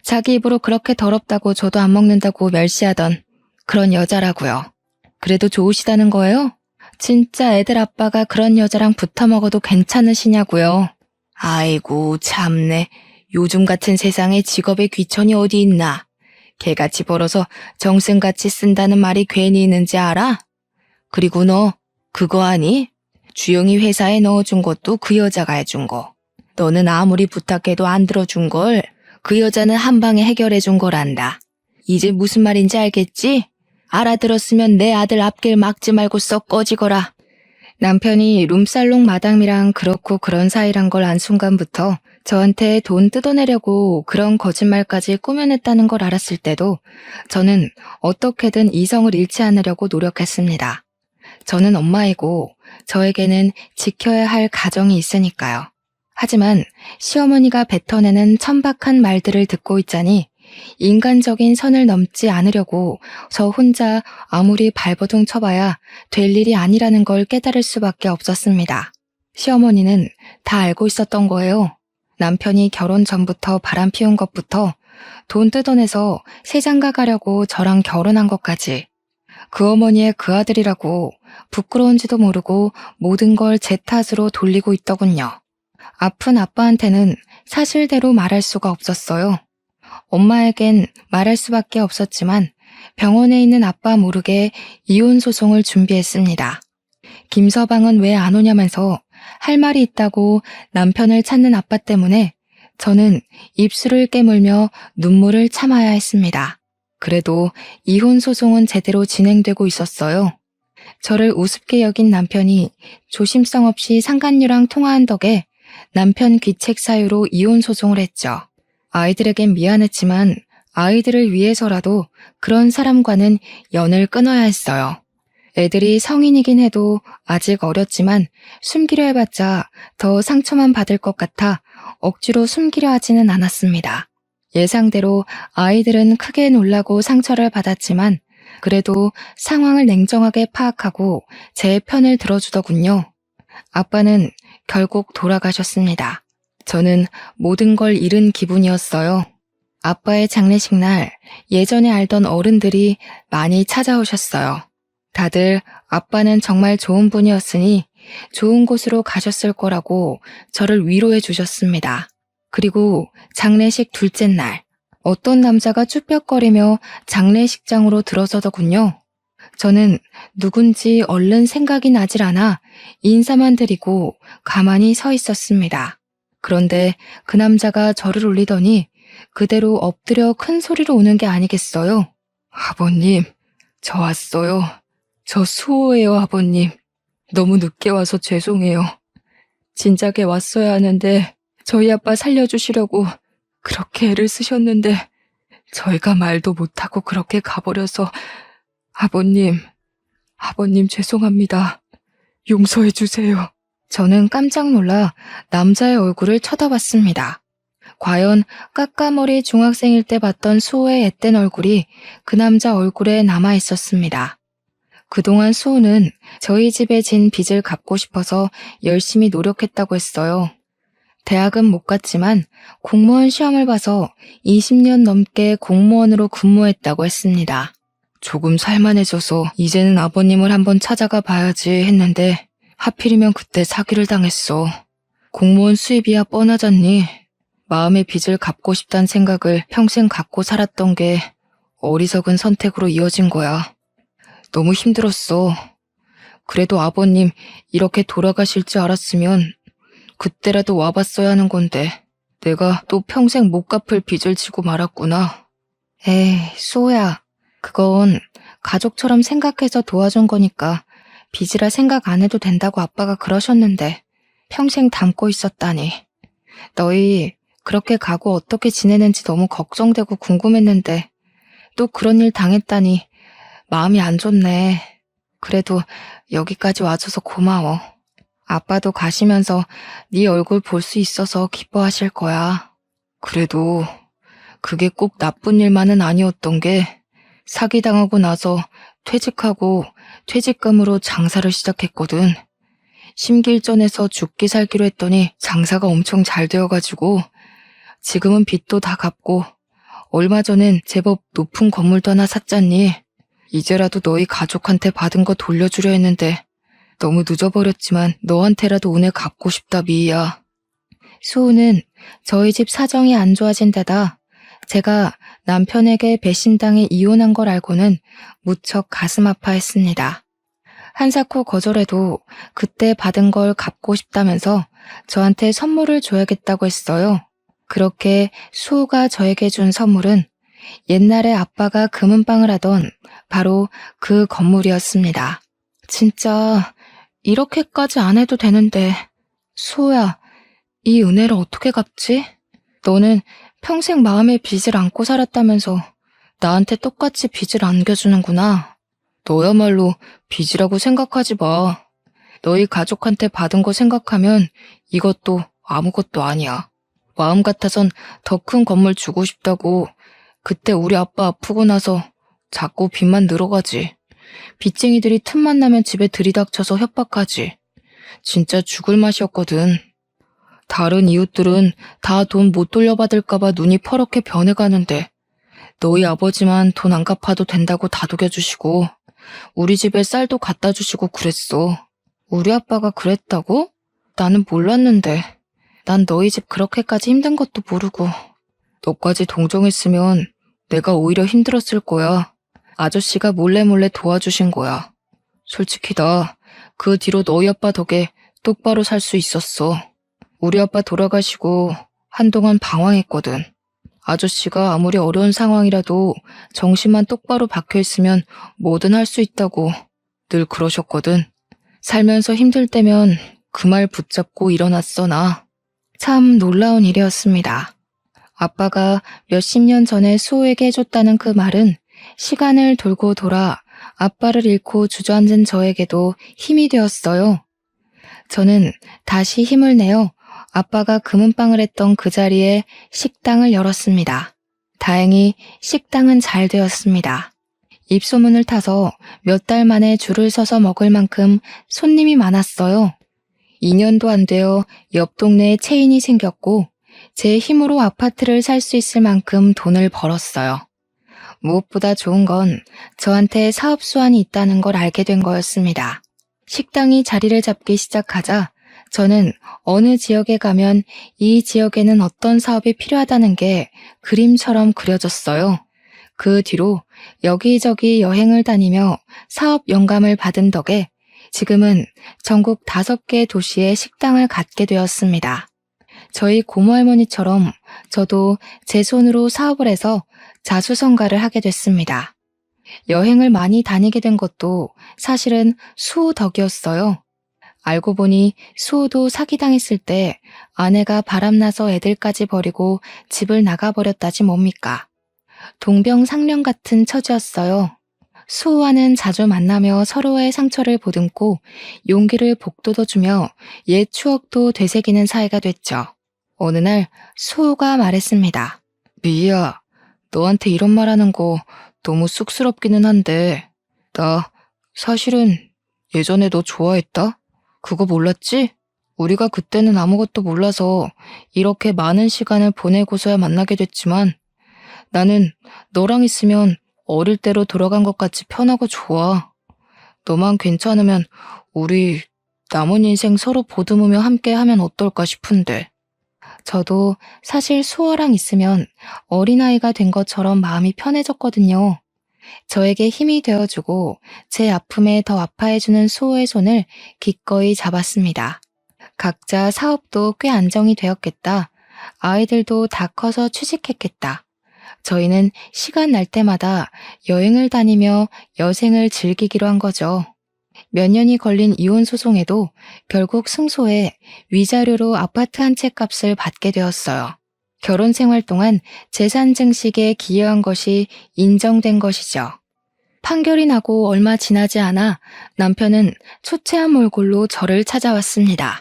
자기 입으로 그렇게 더럽다고 저도 안 먹는다고 멸시하던 그런 여자라고요. 그래도 좋으시다는 거예요? 진짜 애들 아빠가 그런 여자랑 붙어 먹어도 괜찮으시냐고요. 아이고 참네. 요즘 같은 세상에 직업의 귀천이 어디 있나. 개같이 벌어서 정승같이 쓴다는 말이 괜히 있는지 알아? 그리고 너 그거 아니? 주영이 회사에 넣어준 것도 그 여자가 해준 거. 너는 아무리 부탁해도 안 들어준 걸 그 여자는 한 방에 해결해준 거란다. 이제 무슨 말인지 알겠지? 알아들었으면 내 아들 앞길 막지 말고 썩 꺼지거라. 남편이 룸살롱 마담이랑 그렇고 그런 사이란 걸 안 순간부터 저한테 돈 뜯어내려고 그런 거짓말까지 꾸며냈다는 걸 알았을 때도 저는 어떻게든 이성을 잃지 않으려고 노력했습니다. 저는 엄마이고 저에게는 지켜야 할 가정이 있으니까요. 하지만 시어머니가 뱉어내는 천박한 말들을 듣고 있자니 인간적인 선을 넘지 않으려고 저 혼자 아무리 발버둥 쳐봐야 될 일이 아니라는 걸 깨달을 수밖에 없었습니다. 시어머니는 다 알고 있었던 거예요. 남편이 결혼 전부터 바람 피운 것부터 돈 뜯어내서 세장가 가려고 저랑 결혼한 것까지 그 어머니의 그 아들이라고 부끄러운지도 모르고 모든 걸 제 탓으로 돌리고 있더군요. 아픈 아빠한테는 사실대로 말할 수가 없었어요. 엄마에겐 말할 수밖에 없었지만 병원에 있는 아빠 모르게 이혼 소송을 준비했습니다. 김서방은 왜 안 오냐면서 할 말이 있다고 남편을 찾는 아빠 때문에 저는 입술을 깨물며 눈물을 참아야 했습니다. 그래도 이혼 소송은 제대로 진행되고 있었어요. 저를 우습게 여긴 남편이 조심성 없이 상간녀랑 통화한 덕에 남편 귀책 사유로 이혼 소송을 했죠. 아이들에겐 미안했지만 아이들을 위해서라도 그런 사람과는 연을 끊어야 했어요. 애들이 성인이긴 해도 아직 어렸지만 숨기려 해봤자 더 상처만 받을 것 같아 억지로 숨기려 하지는 않았습니다. 예상대로 아이들은 크게 놀라고 상처를 받았지만 그래도 상황을 냉정하게 파악하고 제 편을 들어주더군요. 아빠는 결국 돌아가셨습니다. 저는 모든 걸 잃은 기분이었어요. 아빠의 장례식 날 예전에 알던 어른들이 많이 찾아오셨어요. 다들 아빠는 정말 좋은 분이었으니 좋은 곳으로 가셨을 거라고 저를 위로해 주셨습니다. 그리고 장례식 둘째 날 어떤 남자가 쭈뼛거리며 장례식장으로 들어서더군요. 저는 누군지 얼른 생각이 나질 않아 인사만 드리고 가만히 서 있었습니다. 그런데 그 남자가 저를 울리더니 그대로 엎드려 큰 소리로 우는 게 아니겠어요? 아버님, 저 왔어요. 저 수호예요, 아버님. 너무 늦게 와서 죄송해요. 진작에 왔어야 하는데 저희 아빠 살려주시려고 그렇게 애를 쓰셨는데 저희가 말도 못하고 그렇게 가버려서 아버님 죄송합니다. 용서해 주세요. 저는 깜짝 놀라 남자의 얼굴을 쳐다봤습니다. 과연 까까머리 중학생일 때 봤던 수호의 앳된 얼굴이 그 남자 얼굴에 남아 있었습니다. 그동안 수호는 저희 집에 진 빚을 갚고 싶어서 열심히 노력했다고 했어요. 대학은 못 갔지만 공무원 시험을 봐서 20년 넘게 공무원으로 근무했다고 했습니다. 조금 살만해져서 이제는 아버님을 한번 찾아가 봐야지 했는데 하필이면 그때 사기를 당했어. 공무원 수입이야 뻔하잖니. 마음의 빚을 갚고 싶다는 생각을 평생 갖고 살았던 게 어리석은 선택으로 이어진 거야. 너무 힘들었어. 그래도 아버님 이렇게 돌아가실 줄 알았으면 그때라도 와봤어야 하는 건데 내가 또 평생 못 갚을 빚을 지고 말았구나. 에이, 수호야. 그건 가족처럼 생각해서 도와준 거니까 빚이라 생각 안 해도 된다고 아빠가 그러셨는데 평생 담고 있었다니. 너희 그렇게 가고 어떻게 지내는지 너무 걱정되고 궁금했는데 또 그런 일 당했다니 마음이 안 좋네. 그래도 여기까지 와줘서 고마워. 아빠도 가시면서 네 얼굴 볼 수 있어서 기뻐하실 거야. 그래도 그게 꼭 나쁜 일만은 아니었던 게 사기당하고 나서 퇴직하고 퇴직금으로 장사를 시작했거든. 심기일전해서 죽기 살기로 했더니 장사가 엄청 잘 되어가지고 지금은 빚도 다 갚고 얼마 전엔 제법 높은 건물도 하나 샀잖니. 이제라도 너희 가족한테 받은 거 돌려주려 했는데 너무 늦어버렸지만 너한테라도 오늘 갚고 싶다, 미희야. 수호는 저희 집 사정이 안 좋아진 데다 제가 남편에게 배신당해 이혼한 걸 알고는 무척 가슴 아파했습니다. 한사코 거절해도 그때 받은 걸 갚고 싶다면서 저한테 선물을 줘야겠다고 했어요. 그렇게 수호가 저에게 준 선물은 옛날에 아빠가 금은방을 하던 바로 그 건물이었습니다. 진짜 이렇게까지 안 해도 되는데 수호야, 이 은혜를 어떻게 갚지? 너는 평생 마음의 빚을 안고 살았다면서 나한테 똑같이 빚을 안겨주는구나. 너야말로 빚이라고 생각하지 마. 너희 가족한테 받은 거 생각하면 이것도 아무것도 아니야. 마음 같아선 더 큰 건물 주고 싶다고 그때 우리 아빠 아프고 나서 자꾸 빚만 늘어가지. 빚쟁이들이 틈만 나면 집에 들이닥쳐서 협박하지. 진짜 죽을 맛이었거든. 다른 이웃들은 다 돈 못 돌려받을까봐 눈이 퍼렇게 변해가는데 너희 아버지만 돈 안 갚아도 된다고 다독여주시고 우리 집에 쌀도 갖다 주시고 그랬어. 우리 아빠가 그랬다고? 나는 몰랐는데. 난 너희 집 그렇게까지 힘든 것도 모르고. 너까지 동정했으면 내가 오히려 힘들었을 거야. 아저씨가 몰래 도와주신 거야. 솔직히 나 그 뒤로 너희 아빠 덕에 똑바로 살 수 있었어. 우리 아빠 돌아가시고 한동안 방황했거든. 아저씨가 아무리 어려운 상황이라도 정신만 똑바로 박혀있으면 뭐든 할 수 있다고 늘 그러셨거든. 살면서 힘들 때면 그 말 붙잡고 일어났어, 나. 참 놀라운 일이었습니다. 아빠가 몇십 년 전에 수호에게 해줬다는 그 말은 시간을 돌고 돌아 아빠를 잃고 주저앉은 저에게도 힘이 되었어요. 저는 다시 힘을 내어 아빠가 금은방을 했던 그 자리에 식당을 열었습니다. 다행히 식당은 잘 되었습니다. 입소문을 타서 몇 달 만에 줄을 서서 먹을 만큼 손님이 많았어요. 2년도 안 되어 옆 동네에 체인이 생겼고 제 힘으로 아파트를 살 수 있을 만큼 돈을 벌었어요. 무엇보다 좋은 건 저한테 사업 수완이 있다는 걸 알게 된 거였습니다. 식당이 자리를 잡기 시작하자 저는 어느 지역에 가면 이 지역에는 어떤 사업이 필요하다는 게 그림처럼 그려졌어요. 그 뒤로 여기저기 여행을 다니며 사업 영감을 받은 덕에 지금은 전국 5개 도시에 식당을 갖게 되었습니다. 저희 고모할머니처럼 저도 제 손으로 사업을 해서 자수성가를 하게 됐습니다. 여행을 많이 다니게 된 것도 사실은 수호 덕이었어요. 알고 보니 수호도 사기당했을 때 아내가 바람나서 애들까지 버리고 집을 나가버렸다지 뭡니까. 동병상련 같은 처지였어요. 수호와는 자주 만나며 서로의 상처를 보듬고 용기를 북돋워주며 옛 추억도 되새기는 사이가 됐죠. 어느 날 수호가 말했습니다. 미희야, 너한테 이런 말하는 거 너무 쑥스럽기는 한데 나 사실은 예전에 너 좋아했다? 그거 몰랐지? 우리가 그때는 아무것도 몰라서 이렇게 많은 시간을 보내고서야 만나게 됐지만 나는 너랑 있으면 어릴 때로 돌아간 것 같이 편하고 좋아. 너만 괜찮으면 우리 남은 인생 서로 보듬으며 함께 하면 어떨까 싶은데. 저도 사실 수호랑 있으면 어린아이가 된 것처럼 마음이 편해졌거든요. 저에게 힘이 되어주고 제 아픔에 더 아파해주는 수호의 손을 기꺼이 잡았습니다. 각자 사업도 꽤 안정이 되었겠다. 아이들도 다 커서 취직했겠다. 저희는 시간 날 때마다 여행을 다니며 여생을 즐기기로 한 거죠. 몇 년이 걸린 이혼 소송에도 결국 승소해 위자료로 아파트 한 채 값을 받게 되었어요. 결혼 생활 동안 재산 증식에 기여한 것이 인정된 것이죠. 판결이 나고 얼마 지나지 않아 남편은 초췌한 몰골로 저를 찾아왔습니다.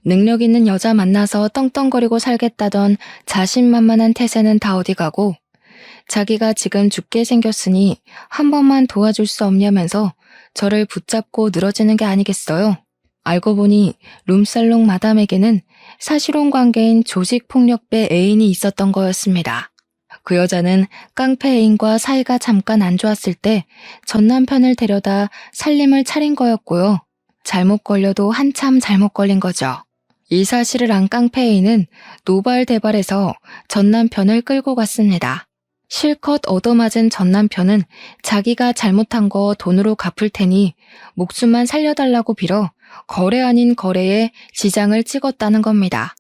능력 있는 여자 만나서 떵떵거리고 살겠다던 자신만만한 태세는 다 어디 가고 자기가 지금 죽게 생겼으니 한 번만 도와줄 수 없냐면서 저를 붙잡고 늘어지는 게 아니겠어요. 알고 보니 룸살롱 마담에게는 사실혼 관계인 조직폭력배 애인이 있었던 거였습니다. 그 여자는 깡패 애인과 사이가 잠깐 안 좋았을 때 전 남편을 데려다 살림을 차린 거였고요. 잘못 걸려도 한참 잘못 걸린 거죠. 이 사실을 안 깡패 애인은 노발대발해서 전 남편을 끌고 갔습니다. 실컷 얻어맞은 전 남편은 자기가 잘못한 거 돈으로 갚을 테니 목숨만 살려달라고 빌어 거래 아닌 거래에 지장을 찍었다는 겁니다.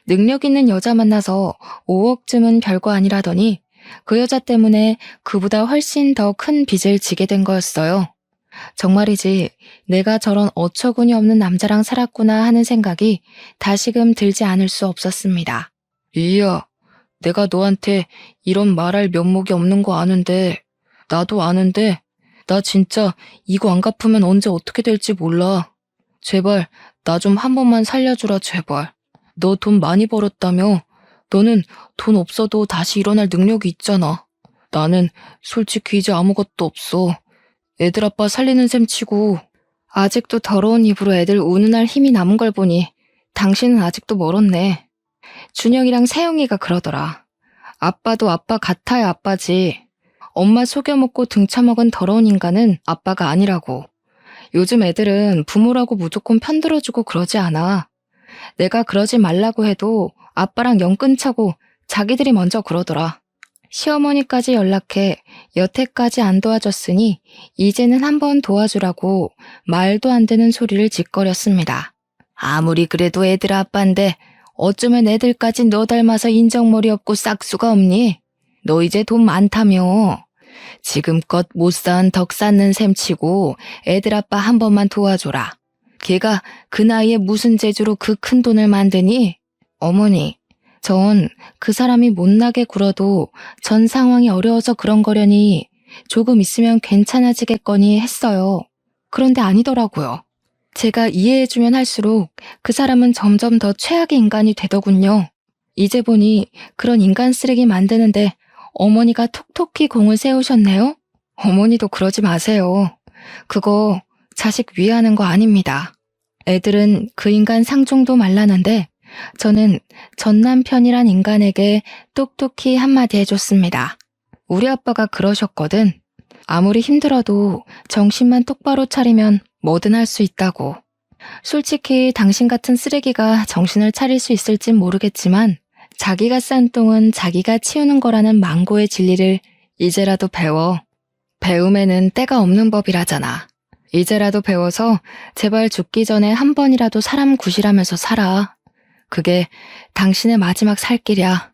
능력 있는 여자 만나서 5억쯤은 별거 아니라더니 그 여자 때문에 그보다 훨씬 더 큰 빚을 지게 된 거였어요. 정말이지 내가 저런 어처구니 없는 남자랑 살았구나 하는 생각이 다시금 들지 않을 수 없었습니다. 이야, 내가 너한테 이런 말할 면목이 없는 거 아는데, 나도 아는데, 나 진짜 이거 안 갚으면 언제 어떻게 될지 몰라. 제발 나 좀 한 번만 살려주라 제발. 너 돈 많이 벌었다며? 너는 돈 없어도 다시 일어날 능력이 있잖아. 나는 솔직히 이제 아무것도 없어. 애들 아빠 살리는 셈 치고 아직도 더러운 입으로 애들 우는할 힘이 남은 걸 보니 당신은 아직도 멀었네. 준영이랑 세영이가 그러더라. 아빠도 아빠 같아야 아빠지. 엄마 속여먹고 등쳐먹은 더러운 인간은 아빠가 아니라고. 요즘 애들은 부모라고 무조건 편들어주고 그러지 않아. 내가 그러지 말라고 해도 아빠랑 영 끊자고 자기들이 먼저 그러더라. 시어머니까지 연락해 여태까지 안 도와줬으니 이제는 한번 도와주라고 말도 안 되는 소리를 짓거렸습니다. 아무리 그래도 애들 아빠인데 어쩌면 애들까지 너 닮아서 인정머리 없고 싹수가 없니? 너 이제 돈 많다며. 지금껏 못 쌓은 덕 쌓는 셈 치고 애들 아빠 한 번만 도와줘라. 걔가 그 나이에 무슨 재주로 그 큰 돈을 만드니? 어머니, 전 그 사람이 못나게 굴어도 전 상황이 어려워서 그런 거려니 조금 있으면 괜찮아지겠거니 했어요. 그런데 아니더라고요. 제가 이해해주면 할수록 그 사람은 점점 더 최악의 인간이 되더군요. 이제 보니 그런 인간 쓰레기 만드는데 어머니가 톡톡히 공을 세우셨네요? 어머니도 그러지 마세요. 그거 자식 위하는 거 아닙니다. 애들은 그 인간 상종도 말라는데 저는 전 남편이란 인간에게 똑똑히 한마디 해줬습니다. 우리 아빠가 그러셨거든. 아무리 힘들어도 정신만 똑바로 차리면 뭐든 할 수 있다고. 솔직히 당신 같은 쓰레기가 정신을 차릴 수 있을진 모르겠지만 자기가 싼 똥은 자기가 치우는 거라는 망고의 진리를 이제라도 배워. 배움에는 때가 없는 법이라잖아. 이제라도 배워서 제발 죽기 전에 한 번이라도 사람 구실하면서 살아. 그게 당신의 마지막 살 길이야.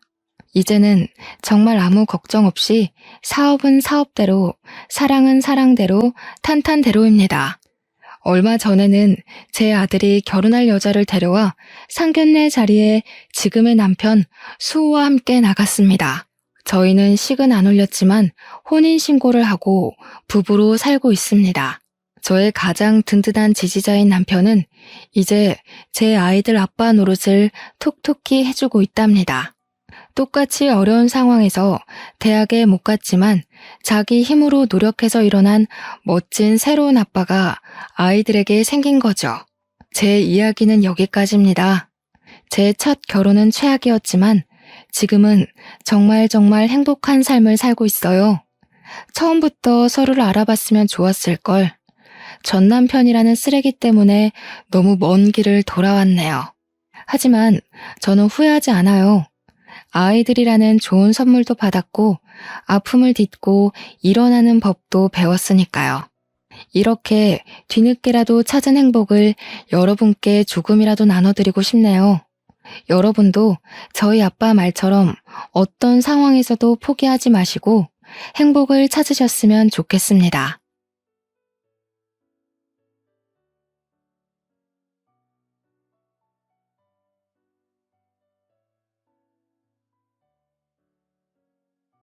이제는 정말 아무 걱정 없이 사업은 사업대로, 사랑은 사랑대로 탄탄대로입니다. 얼마 전에는 제 아들이 결혼할 여자를 데려와 상견례 자리에 지금의 남편 수호와 함께 나갔습니다. 저희는 식은 안 올렸지만 혼인신고를 하고 부부로 살고 있습니다. 저의 가장 든든한 지지자인 남편은 이제 제 아이들 아빠 노릇을 톡톡히 해주고 있답니다. 똑같이 어려운 상황에서 대학에 못 갔지만 자기 힘으로 노력해서 일어난 멋진 새로운 아빠가 아이들에게 생긴 거죠. 제 이야기는 여기까지입니다. 제 첫 결혼은 최악이었지만 지금은 정말 행복한 삶을 살고 있어요. 처음부터 서로를 알아봤으면 좋았을걸. 전 남편이라는 쓰레기 때문에 너무 먼 길을 돌아왔네요. 하지만 저는 후회하지 않아요. 아이들이라는 좋은 선물도 받았고 아픔을 딛고 일어나는 법도 배웠으니까요. 이렇게 뒤늦게라도 찾은 행복을 여러분께 조금이라도 나눠드리고 싶네요. 여러분도 저희 아빠 말처럼 어떤 상황에서도 포기하지 마시고 행복을 찾으셨으면 좋겠습니다.